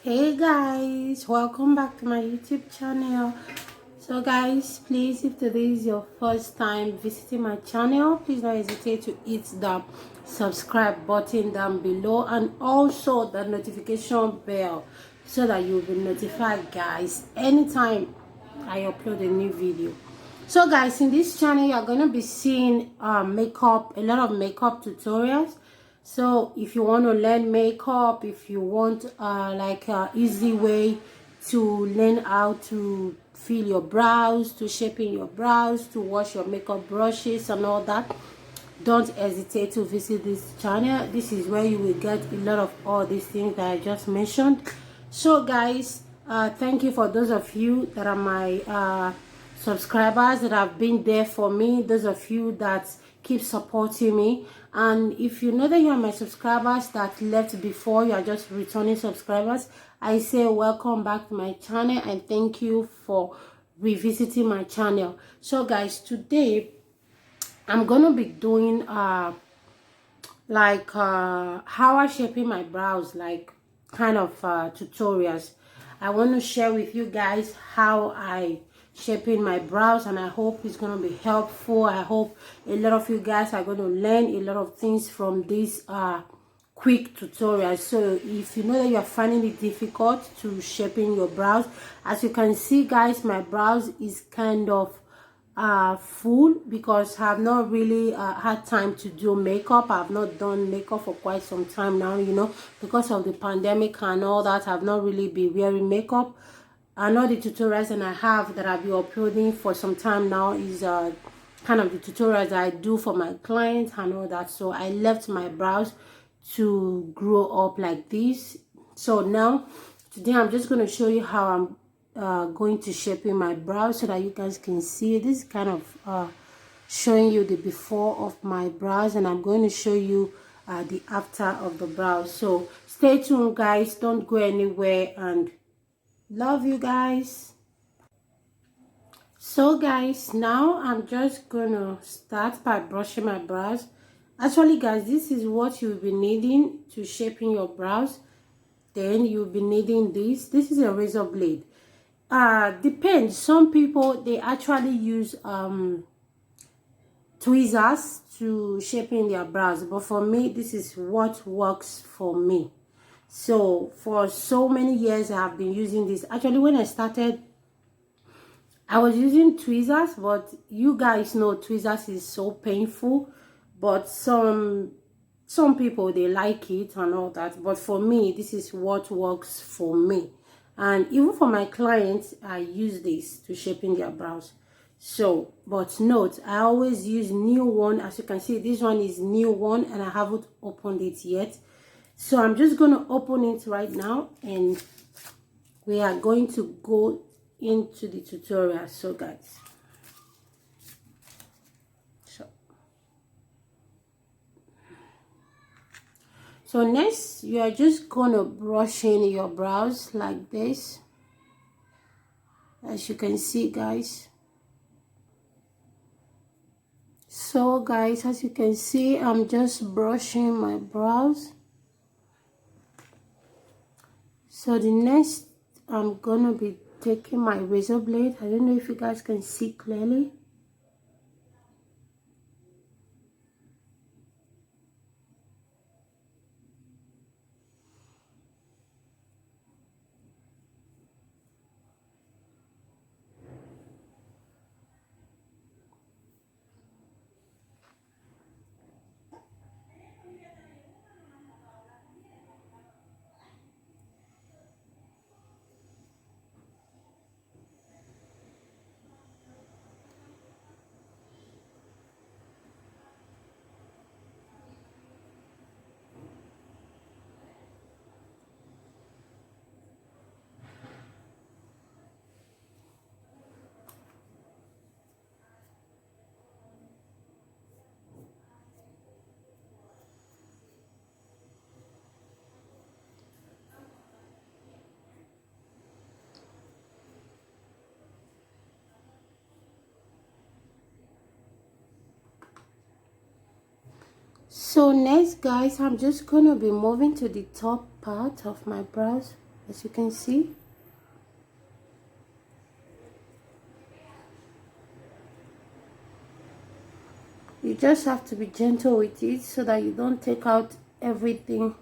Hey guys, welcome back to my YouTube channel. So guys, please, if today is your first time visiting my channel, please don't hesitate to hit the subscribe button down below and also the notification bell so that you'll be notified guys anytime I upload a new video. So guys, in this channel you're going to be seeing a lot of makeup tutorials. So if you want to learn makeup, if you want like a easy way to learn how to fill your brows, to shape in your brows, to wash your makeup brushes and all that, don't hesitate to visit this channel. This is where you will get a lot of all these things that I just mentioned. So guys, thank you for those of you that are my subscribers that have been there for me, those of you that keep supporting me. And if you know that you are my subscribers that left before, you are just returning subscribers, I say welcome back to my channel and thank you for revisiting my channel. So guys, today I'm gonna be doing how I shaping my brows, like kind of tutorials. I want to share with you guys how I shaping my brows, and I hope it's gonna be helpful. I hope a lot of you guys are going to learn a lot of things from this quick tutorial. So if you know that you're finding it difficult to shaping your brows, as you can see guys, my brows is kind of full because I have not really had time to do makeup. I've not done makeup for quite some time now, you know, because of the pandemic and all that. I've not really been wearing makeup. And all the tutorials that I have that I've been uploading for some time now is kind of the tutorials that I do for my clients and all that. So I left my brows to grow up like this. So now today I'm just going to show you how I'm going to shape in my brows so that you guys can see. This is kind of showing you the before of my brows, and I'm going to show you the after of the brows. So stay tuned guys, don't go anywhere, and love you guys. So guys, now I'm just gonna start by brushing my brows. Actually guys, this is what you'll be needing to shape in your brows. Then you'll be needing this is a razor blade. Depends, some people they actually use tweezers to shape in their brows, but for me this is what works for me. So for so many years I have been using this. Actually when I started I was using tweezers, but you guys know tweezers is so painful, but some people they like it and all that, but for me this is what works for me. And even for my clients I use this to shape in their brows. So but note, I always use new one. As you can see, this one is new one and I haven't opened it yet. So I'm just going to open it right now and we are going to go into the tutorial. So guys, so next you are just gonna brush in your brows like this, as you can see guys. So guys, as you can see, I'm just brushing my brows. So the next I'm gonna be taking my razor blade. I don't know if you guys can see clearly. So next guys, I'm just gonna be moving to the top part of my brows. as you can see. You just have to be gentle with it so that you don't take out everything.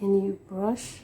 And you brush.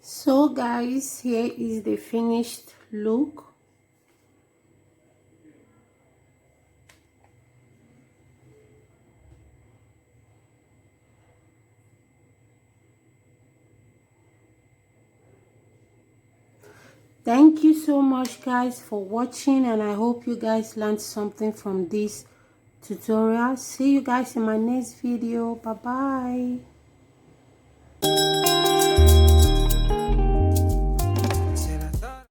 So guys, here is the finished look. Thank you so much guys for watching, and I hope you guys learned something from this tutorial. See you guys in my next video. Bye bye.